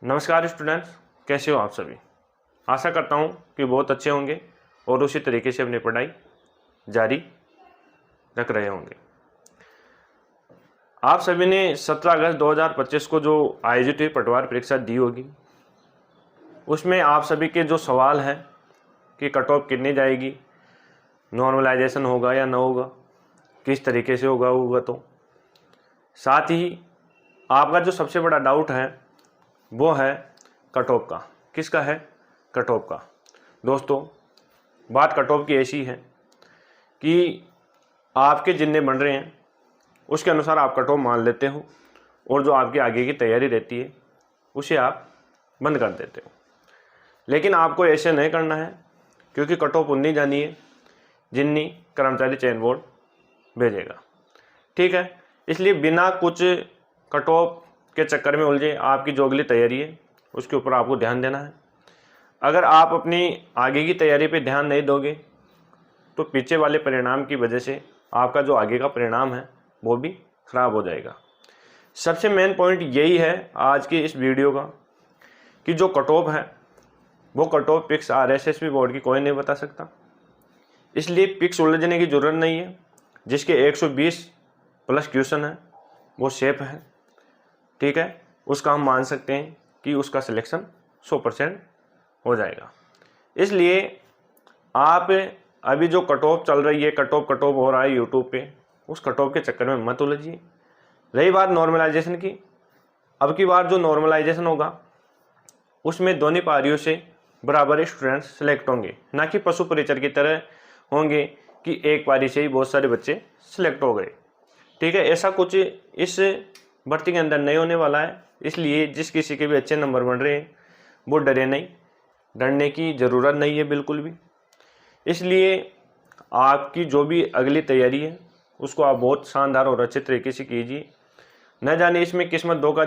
नमस्कार स्टूडेंट्स, कैसे हो आप सभी। आशा करता हूँ कि बहुत अच्छे होंगे और उसी तरीके से अपनी पढ़ाई जारी रख रहे होंगे। आप सभी ने 17 अगस्त 2025 को जो आयोजित हुई पटवार परीक्षा दी होगी, उसमें आप सभी के जो सवाल हैं कि कट ऑफ कितनी जाएगी, नॉर्मलाइजेशन होगा या ना होगा, किस तरीके से होगा तो साथ ही आपका जो सबसे बड़ा डाउट है वो है कट ऑफ का। किसका है? कट ऑफ का। दोस्तों, बात कट ऑफ की ऐसी है कि आपके जितने बन रहे हैं उसके अनुसार आप कट ऑफ मान लेते हो और जो आपकी आगे की तैयारी रहती है उसे आप बंद कर देते हो। लेकिन आपको ऐसे नहीं करना है, क्योंकि कट ऑफ उतनी जानी है जितनी कर्मचारी चयन बोर्ड भेजेगा। ठीक है, इसलिए बिना कुछ कट ऑफ के चक्कर में उलझे आपकी जो अगली तैयारी है उसके ऊपर आपको ध्यान देना है। अगर आप अपनी आगे की तैयारी पे ध्यान नहीं दोगे तो पीछे वाले परिणाम की वजह से आपका जो आगे का परिणाम है वो भी खराब हो जाएगा। सबसे मेन पॉइंट यही है आज की इस वीडियो का कि जो कट ऑफ है वो cut off fix RSSB board की कोई नहीं बता सकता, इसलिए फिक्स उलझने की ज़रूरत नहीं है। जिसके 120 प्लस क्वेश्चन है वो सेफ है, ठीक है, उसका हम मान सकते हैं कि उसका सिलेक्शन 100% हो जाएगा। इसलिए आप अभी जो कट ऑफ चल रही है, कट ऑफ हो रहा है यूट्यूब पे, उस कट ऑफ के चक्कर में मत उलझिए। रही बात नॉर्मलाइजेशन की, अब की बार जो नॉर्मलाइजेशन होगा उसमें दोनों पारियों से बराबर स्टूडेंट्स सेलेक्ट होंगे, ना कि पशु परिचर की तरह होंगे कि एक पारी से ही बहुत सारे बच्चे सिलेक्ट हो गए। ठीक है, ऐसा कुछ इस भर्ती के अंदर नहीं होने वाला है। इसलिए जिस किसी के भी अच्छे नंबर बन रहे हैं वो डरे नहीं, डरने की ज़रूरत नहीं है बिल्कुल भी। इसलिए आपकी जो भी अगली तैयारी है उसको आप बहुत शानदार और अच्छे तरीके से कीजिए। न जाने इसमें किस्मत धोखा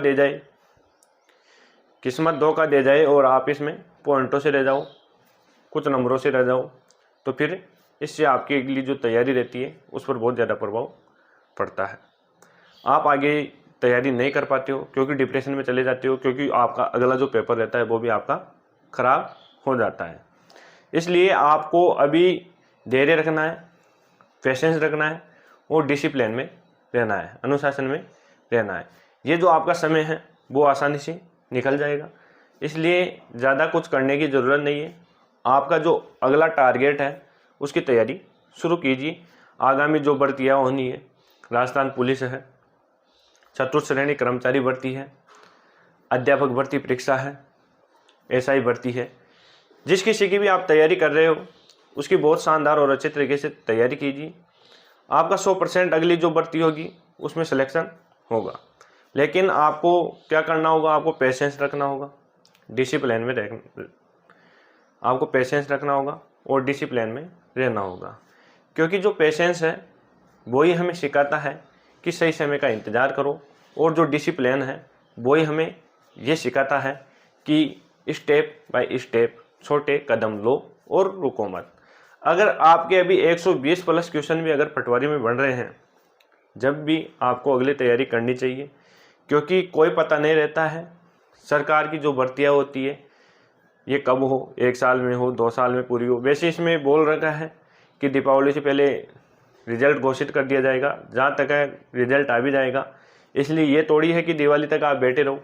दे जाए और आप इसमें पॉइंटों से रह जाओ, कुछ नंबरों से रह जाओ, तो फिर इससे आपकी अगली जो तैयारी रहती है उस पर बहुत ज़्यादा प्रभाव पड़ता है। आप आगे तैयारी नहीं कर पाते हो क्योंकि डिप्रेशन में चले जाते हो, क्योंकि आपका अगला जो पेपर रहता है वो भी आपका खराब हो जाता है। इसलिए आपको अभी धैर्य रखना है, पेशेंस रखना है और डिसिप्लिन में रहना है, अनुशासन में रहना है। ये जो आपका समय है वो आसानी से निकल जाएगा, इसलिए ज़्यादा कुछ करने की ज़रूरत नहीं है। आपका जो अगला टारगेट है उसकी तैयारी शुरू कीजिए। आगामी जो भर्तियाँ होनी है, राजस्थान पुलिस है, चतुर्थ श्रेणी कर्मचारी भर्ती है, अध्यापक भर्ती परीक्षा है, SI भर्ती है। जिस किसी की भी आप तैयारी कर रहे हो उसकी बहुत शानदार और अच्छे तरीके से तैयारी कीजिए। आपका 100% अगली जो भर्ती होगी उसमें सिलेक्शन होगा। लेकिन आपको क्या करना होगा? आपको पेशेंस रखना होगा, डिसिप्लिन में आपको पेशेंस रखना होगा और डिसिप्लिन में रहना होगा, क्योंकि जो पेशेंस है वही हमें सिखाता है कि सही समय का इंतज़ार करो, और जो डिसिप्लिन है वही हमें ये सिखाता है कि स्टेप बाय स्टेप छोटे कदम लो और रुको मत। अगर आपके अभी 120 प्लस क्वेश्चन भी अगर पटवारी में बन रहे हैं, जब भी आपको अगली तैयारी करनी चाहिए, क्योंकि कोई पता नहीं रहता है सरकार की जो भर्तियाँ होती है ये कब हो, 1 साल में हो, 2 साल में पूरी हो। वैसे इसमें बोल रखा है कि दीपावली से पहले रिजल्ट घोषित कर दिया जाएगा, जहाँ तक है रिजल्ट आ भी जाएगा। इसलिए ये थोड़ी है कि दिवाली तक आप बैठे रहो,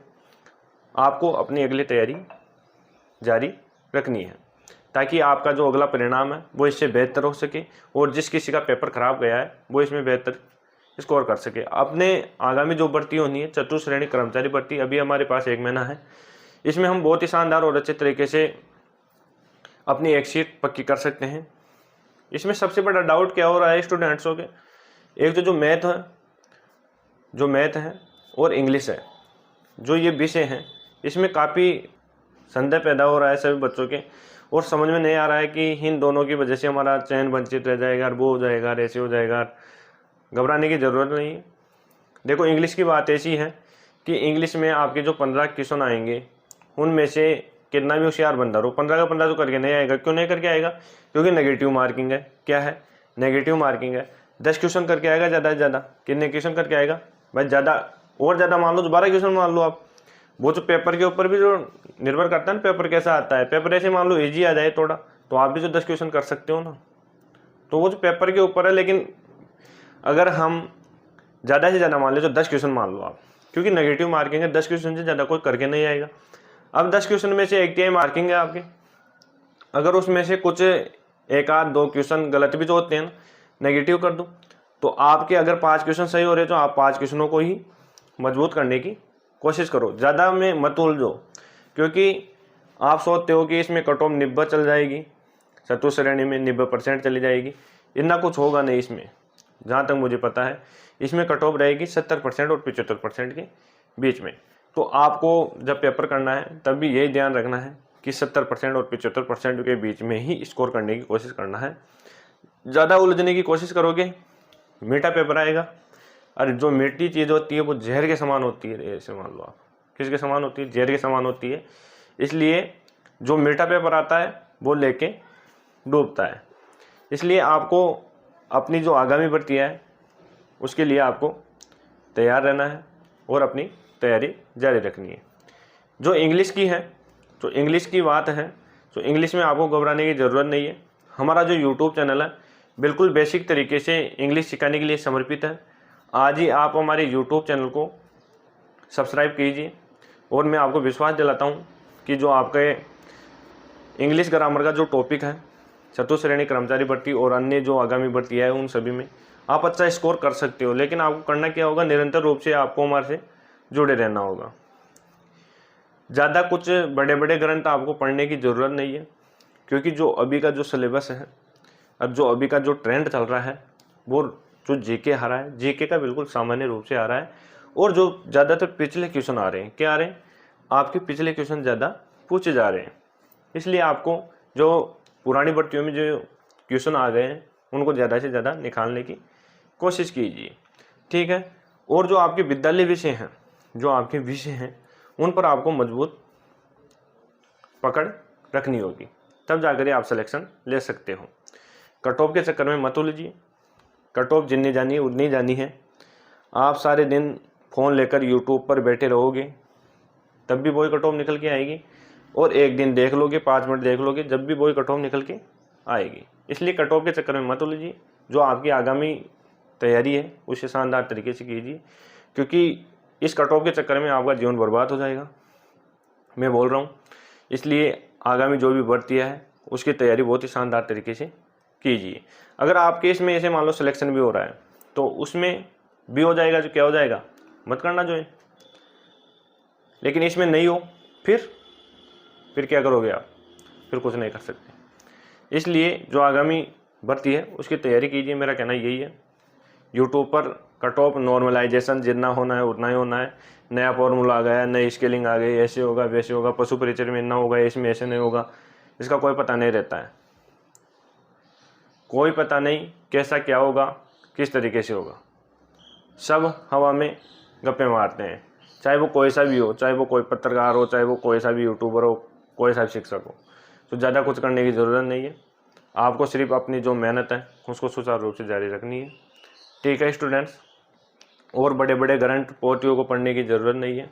आपको अपनी अगली तैयारी जारी रखनी है ताकि आपका जो अगला परिणाम है वो इससे बेहतर हो सके और जिस किसी का पेपर खराब गया है वो इसमें बेहतर स्कोर कर सके। अपने आगामी जो भर्ती होनी है, चतुर्थ श्रेणी कर्मचारी भर्ती, अभी हमारे पास 1 महीना है, इसमें हम बहुत ही शानदार और अच्छे तरीके से अपनी एक सीट पक्की कर सकते हैं। इसमें सबसे बड़ा डाउट क्या हो रहा है स्टूडेंट्सों के? एक तो जो मैथ है और इंग्लिश है, जो ये विषय हैं, इसमें काफ़ी संदेह पैदा हो रहा है सभी बच्चों के, और समझ में नहीं आ रहा है कि इन दोनों की वजह से हमारा चयन वंचित रह जाएगा, वो हो जाएगा, ऐसे हो जाएगा। घबराने की ज़रूरत नहीं है। देखो, इंग्लिश की बात ऐसी है कि इंग्लिश में आपके जो 15 क्वेश्चन आएंगे उनमें से कितना भी होशियार बंदा हो, 15 का 15 तो करके नहीं आएगा। क्यों नहीं करके आएगा? क्योंकि नेगेटिव मार्किंग है। क्या है? नेगेटिव मार्किंग है। 10 क्वेश्चन करके आएगा ज़्यादा से ज़्यादा। कितने क्वेश्चन करके आएगा भाई? ज़्यादा और ज़्यादा मान लो तो 12 क्वेश्चन मान लो आप, वो जो पेपर के ऊपर भी जो निर्भर करता है ना, पेपर कैसा आता है। पेपर ऐसे मान लो ईजी आ जाए थोड़ा, तो आप भी जो 10 क्वेश्चन कर सकते हो ना, तो वो जो पेपर के ऊपर है। लेकिन अगर हम ज़्यादा से ज़्यादा मान ले तो 10 क्वेश्चन मान लो आप, क्योंकि नेगेटिव मार्किंग है, 10 क्वेश्चन से ज़्यादा कोई करके नहीं आएगा। अब 10 क्वेश्चन में से 80 मार्किंग है आपके, अगर उसमें से कुछ 1 आध 2 क्वेश्चन गलत भी जो होते हैं ना, नेगेटिव कर दूँ, तो आपके अगर 5 क्वेश्चन सही हो रहे तो आप 5 क्वेश्चनों को ही मजबूत करने की कोशिश करो, ज़्यादा में मत उलझो। क्योंकि आप सोचते हो कि इसमें कट ऑफ 90 चल जाएगी, चतुर्थ श्रेणी में 90% चली जाएगी, इतना कुछ होगा नहीं इसमें। जहाँ तक मुझे पता है इसमें कट ऑफ रहेगी 70% और 75% के बीच में। तो आपको जब पेपर करना है तब भी यही ध्यान रखना है कि 70% और 75% के बीच में ही स्कोर करने की कोशिश करना है। ज़्यादा उलझने की कोशिश करोगे मीठा पेपर आएगा, और जो मीठी चीज़ होती है वो जहर के समान होती है। ऐसे मान लो आप, किसके समान होती है? जहर के समान होती है। इसलिए जो मीठा पेपर आता है वो लेके डूबता है। इसलिए आपको अपनी जो आगामी भर्ती है उसके लिए आपको तैयार रहना है और अपनी तैयारी जारी रखनी है। जो इंग्लिश की है, जो इंग्लिश की बात है, तो इंग्लिश में आपको घबराने की ज़रूरत नहीं है। हमारा जो यूट्यूब चैनल है बिल्कुल बेसिक तरीके से इंग्लिश सिखाने के लिए समर्पित है। आज ही आप हमारे यूट्यूब चैनल को सब्सक्राइब कीजिए, और मैं आपको विश्वास दिलाता हूँ कि जो आपके इंग्लिश ग्रामर का जो टॉपिक है, चतुर्थ श्रेणी कर्मचारी भर्ती और अन्य जो आगामी भर्ती है, उन सभी में आप अच्छा स्कोर कर सकते हो। लेकिन आपको करना क्या होगा, निरंतर रूप से आपको हमारे से जुड़े रहना होगा। ज़्यादा कुछ बड़े बड़े ग्रंथ आपको पढ़ने की ज़रूरत नहीं है, क्योंकि जो अभी का जो सिलेबस है, अब जो अभी का जो ट्रेंड चल रहा है, वो जो जीके आ रहा है, जीके का बिल्कुल सामान्य रूप से आ रहा है। और जो ज़्यादातर पिछले क्वेश्चन आ रहे हैं, क्या आ रहे हैं, आपके पिछले क्वेश्चन ज़्यादा पूछे जा रहे हैं। इसलिए आपको जो पुरानी भर्तियों में जो क्वेश्चन आ गए हैं उनको ज़्यादा से ज़्यादा निकालने की कोशिश कीजिए, ठीक है। और जो आपके विद्यालय विषय हैं, जो आपके विषय हैं, उन पर आपको मजबूत पकड़ रखनी होगी, तब जाकर आप सिलेक्शन ले सकते हो। कट ऑफ के चक्कर में मत उलझिए। कट ऑफ जितनी जानी है उतनी जानी है। आप सारे दिन फ़ोन लेकर यूट्यूब पर बैठे रहोगे तब भी वही कट ऑफ निकल के आएगी, और एक दिन देख लोगे, 5 मिनट देख लोगे, जब भी वही कट ऑफ निकल के आएगी। इसलिए कट ऑफ के चक्कर में मत उलझिए। जो आपकी आगामी तैयारी है उसे शानदार तरीके से कीजिए, क्योंकि इस कट ऑफ के चक्कर में आपका जीवन बर्बाद हो जाएगा, मैं बोल रहा हूँ। इसलिए आगामी जो भी भर्ती है उसकी तैयारी बहुत ही शानदार तरीके से कीजिए। अगर आपके इसमें ऐसे मान लो सिलेक्शन भी हो रहा है तो उसमें भी हो जाएगा, जो क्या हो जाएगा, मत करना जो है। लेकिन इसमें नहीं हो, फिर क्या करोगे आप? फिर कुछ नहीं कर सकते। इसलिए जो आगामी भर्ती है उसकी तैयारी कीजिए, मेरा कहना यही है। यूट्यूब पर कट ऑफ नॉर्मलाइजेशन जितना होना है उतना ही होना है। नया फॉर्मूला आ गया, नई स्केलिंग आ गई, ऐसे होगा वैसे होगा, पशु परिचय में इतना होगा, इसमें ऐसे नहीं होगा, इसका कोई पता नहीं रहता है। कोई पता नहीं कैसा क्या होगा, किस तरीके से होगा, सब हवा में गप्पे मारते हैं। चाहे वो कोई सा भी हो, चाहे वो कोई पत्रकार हो, चाहे वो कोई सा भी यूट्यूबर हो, कोई सा भी शिक्षक हो, तो ज़्यादा कुछ करने की ज़रूरत नहीं है। आपको सिर्फ अपनी जो मेहनत है उसको सुचारू रूप से जारी रखनी है, ठीक है स्टूडेंट्स। और बड़े बड़े ग्रंथ पोथियों को पढ़ने की ज़रूरत नहीं है।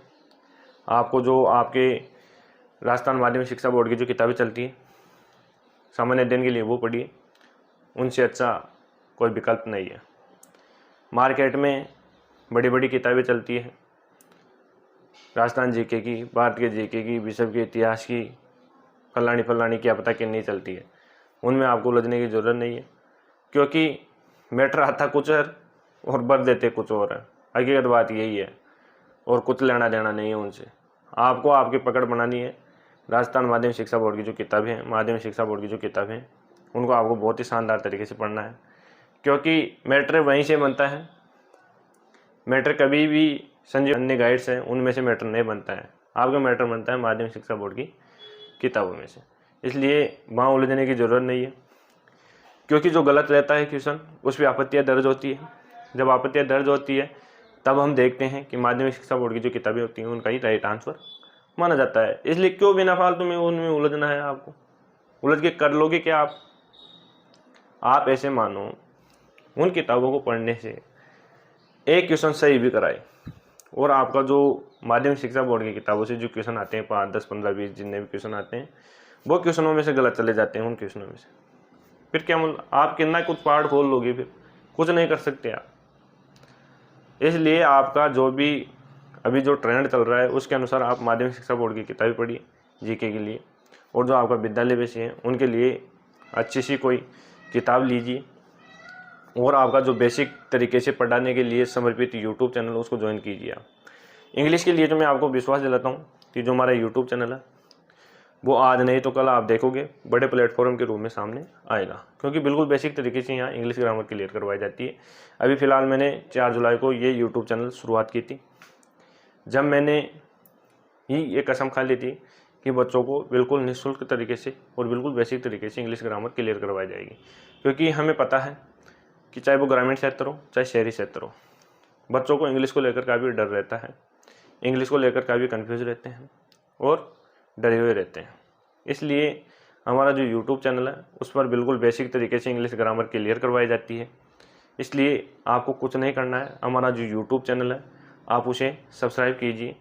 आपको जो आपके राजस्थान माध्यमिक शिक्षा बोर्ड की जो किताबें चलती हैं सामान्य अध्ययन के लिए, वो पढ़िए, उनसे अच्छा कोई विकल्प नहीं है। मार्केट में बड़ी बड़ी किताबें चलती हैं, राजस्थान जीके की, भारत के जीके की, विश्व के इतिहास की, फलानी क्या पता कितनी चलती है। उनमें आपको उलझने की ज़रूरत नहीं है, क्योंकि मैटर आता कुछ और भर देते कुछ और है। हकीकत बात यही है, और कुछ लेना देना नहीं है उनसे। आपको आपकी पकड़ बनानी है। राजस्थान माध्यमिक शिक्षा बोर्ड की जो किताबें हैं, माध्यमिक शिक्षा बोर्ड की जो किताबें हैं, उनको आपको बहुत ही शानदार तरीके से पढ़ना है, क्योंकि मैटर वहीं से बनता है। मैटर कभी भी संजय अन्य गाइड्स हैं उनमें से मैटर नहीं बनता है, आपका मैटर बनता है माध्यमिक शिक्षा बोर्ड की किताबों में से। इसलिए वहाँ उलझने की ज़रूरत नहीं है, क्योंकि जो गलत रहता है क्वेश्चन उस पर आपत्तियाँ दर्ज होती है। जब आपत्तियाँ दर्ज होती है तब हम देखते हैं कि माध्यमिक शिक्षा बोर्ड की जो किताबें होती हैं उनका ही राइट आंसर माना जाता है। इसलिए क्यों बिना फालतू में उनमें उलझना है? आपको उलझ के कर लोगे क्या आप ऐसे मानो उन किताबों को पढ़ने से एक क्वेश्चन सही भी कराए और आपका जो माध्यमिक शिक्षा बोर्ड की किताबों से जो क्वेश्चन आते हैं 5, 10, 15, 20 जितने भी क्वेश्चन आते हैं वो क्वेश्चनों में से गलत चले जाते हैं उन क्वेश्चनों में से। फिर क्या मतलब आप कितना कुछ पहाड़ खोल लोगे, फिर कुछ नहीं कर सकते आप। इसलिए आपका जो भी अभी जो ट्रेंड चल रहा है उसके अनुसार आप माध्यमिक शिक्षा बोर्ड की किताबें पढ़िए जीके के लिए, और जो आपका विद्यालय विषय है उनके लिए अच्छी सी कोई किताब लीजिए, और आपका जो बेसिक तरीके से पढ़ाने के लिए समर्पित यूट्यूब चैनल है उसको ज्वाइन कीजिए आप। इंग्लिश के लिए जो मैं आपको विश्वास दिलाता हूँ कि जो हमारा यूट्यूब चैनल है वो आज नहीं तो कल आप देखोगे बड़े प्लेटफॉर्म के रूप में सामने आएगा, क्योंकि बिल्कुल बेसिक तरीके से यहाँ इंग्लिश ग्रामर क्लियर करवाई जाती है। अभी फ़िलहाल मैंने 4 जुलाई को ये यूट्यूब चैनल शुरुआत की थी, जब मैंने ही ये कसम खा ली थी कि बच्चों को बिल्कुल निःशुल्क तरीके से और बिल्कुल बेसिक तरीके से इंग्लिश ग्रामर क्लियर करवाई जाएगी। क्योंकि हमें पता है कि चाहे वो ग्रामीण क्षेत्र हो चाहे शहरी क्षेत्र हो, बच्चों को इंग्लिश को लेकर काफ़ी डर रहता है, इंग्लिश को लेकर काफ़ी कन्फ्यूज रहते हैं और डरे हुए रहते हैं। इसलिए हमारा जो यूट्यूब चैनल है उस पर बिल्कुल बेसिक तरीके से इंग्लिश ग्रामर क्लियर करवाई जाती है। इसलिए आपको कुछ नहीं करना है, हमारा जो यूट्यूब चैनल है आप उसे सब्सक्राइब कीजिए,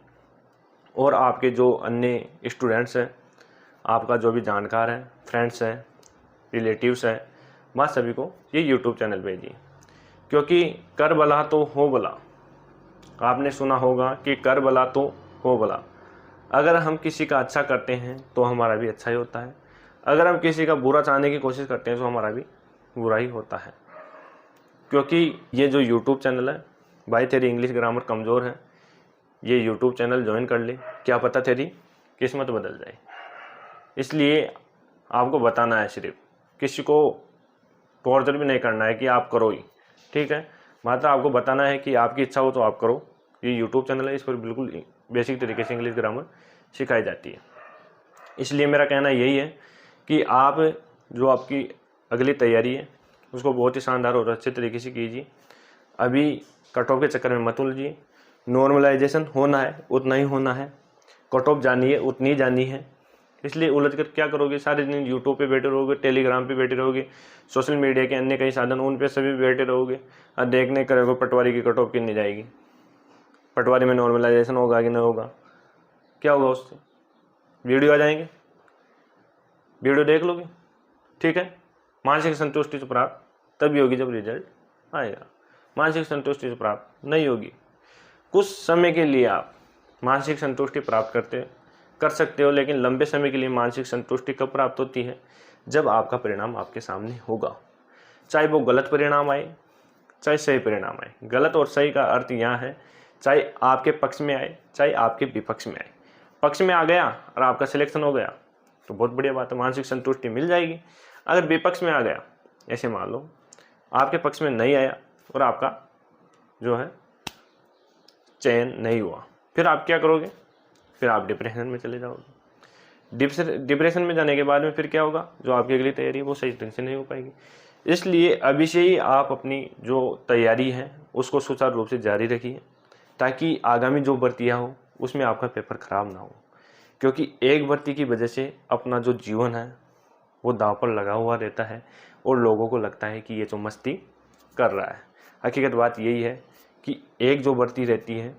और आपके जो अन्य स्टूडेंट्स हैं, आपका जो भी जानकार है, फ्रेंड्स हैं, रिलेटिव्स हैं, वह सभी को ये यूट्यूब चैनल भेजिए। क्योंकि कर भला तो हो भला, आपने सुना होगा कि कर भला तो हो भला। अगर हम किसी का अच्छा करते हैं तो हमारा भी अच्छा ही होता है, अगर हम किसी का बुरा चाहने की कोशिश करते हैं तो हमारा भी बुरा ही होता है। क्योंकि ये जो यूट्यूब चैनल है, भाई तेरी इंग्लिश ग्रामर कमज़ोर है, ये यूट्यूब चैनल ज्वाइन कर ले, क्या पता तेरी किस्मत बदल जाए। इसलिए आपको बताना है, सिर्फ किसी को टॉर्चर भी नहीं करना है कि आप करो ही, ठीक है। मात्र आपको बताना है कि आपकी इच्छा हो तो आप करो। ये यूट्यूब चैनल है, इस पर बिल्कुल बेसिक तरीके से इंग्लिश ग्रामर सिखाई जाती है। इसलिए मेरा कहना यही है कि आप जो आपकी अगली तैयारी है उसको बहुत ही शानदार और अच्छे तरीके से कीजिए। अभी कट ऑफ के चक्कर में मत उलझिए, नॉर्मलाइजेशन होना है उतना ही होना है, कट ऑफ जानी है उतनी ही जानी है। इसलिए उलझ कर क्या करोगे, सारे दिन यूट्यूब पे बैठे रहोगे, टेलीग्राम पे बैठे रहोगे, सोशल मीडिया के अन्य कई साधन उन पे सभी बैठे रहोगे और देखने करोगे पटवारी की कट ऑफ कितनी जाएगी, पटवारी में नॉर्मलाइजेशन होगा कि नहीं होगा, क्या होगा उससे, वीडियो आ जाएंगे, वीडियो देख लोगे, ठीक है। मानसिक संतुष्टि से प्राप्त तभी होगी जब रिजल्ट आएगा, मानसिक संतुष्टि से प्राप्त नहीं होगी। कुछ समय के लिए आप मानसिक संतुष्टि प्राप्त कर सकते हो, लेकिन लंबे समय के लिए मानसिक संतुष्टि कब प्राप्त होती है, जब आपका परिणाम आपके सामने होगा, चाहे वो गलत परिणाम आए चाहे सही परिणाम आए। गलत और सही का अर्थ यहाँ है चाहे आपके पक्ष में आए चाहे आपके विपक्ष में आए। पक्ष में आ गया और आपका सिलेक्शन हो गया तो बहुत बढ़िया बात है, मानसिक संतुष्टि मिल जाएगी। अगर विपक्ष में आ गया, ऐसे मान लो आपके पक्ष में नहीं आया और आपका जो है चयन नहीं हुआ, फिर आप क्या करोगे, फिर आप डिप्रेशन में चले जाओगे। डिप्रेशन में जाने के बाद में फिर क्या होगा, जो आपकी अगली तैयारी है वो सही ढंग से नहीं हो पाएगी। इसलिए अभी से ही आप अपनी जो तैयारी है उसको सुचारू रूप से जारी रखिए, ताकि आगामी जो भर्तियाँ हो उसमें आपका पेपर खराब ना हो। क्योंकि एक भर्ती की वजह से अपना जो जीवन है वो दांव पर लगा हुआ रहता है और लोगों को लगता है कि ये जो मस्ती कर रहा है। हकीकत बात यही है कि एक जो भर्ती रहती है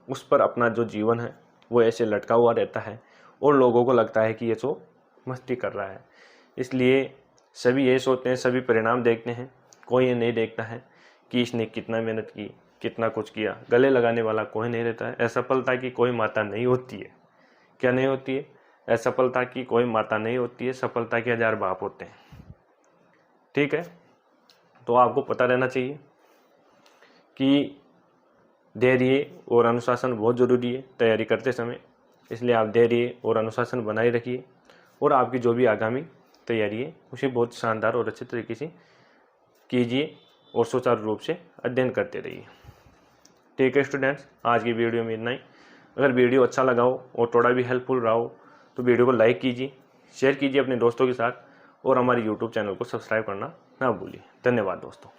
उस पर अपना जो जीवन है वो ऐसे लटका हुआ रहता है और लोगों को लगता है कि ये तो मस्ती कर रहा है। इसलिए सभी ये सोचते हैं, सभी परिणाम देखते हैं, कोई ये नहीं देखता है कि इसने कितना मेहनत की, कितना कुछ किया। गले लगाने वाला कोई नहीं रहता है। असफलता की कोई माता नहीं होती है। क्या नहीं होती है? असफलता की कोई माता नहीं होती है, सफलता के 1000 बाप होते हैं, ठीक है। तो आपको पता रहना चाहिए कि धैर्य और अनुशासन बहुत ज़रूरी है तैयारी करते समय। इसलिए आप धैर्य और अनुशासन बनाए रखिए और आपकी जो भी आगामी तैयारी है उसे बहुत शानदार और अच्छे तरीके से कीजिए और सुचारू रूप से अध्ययन करते रहिए। ठीक है स्टूडेंट्स, आज की वीडियो में इतना ही। अगर वीडियो अच्छा लगा हो और थोड़ा भी हेल्पफुल रहा हो तो वीडियो को लाइक कीजिए, शेयर कीजिए अपने दोस्तों के साथ और हमारे यूट्यूब चैनल को सब्सक्राइब करना ना भूलिए। धन्यवाद दोस्तों।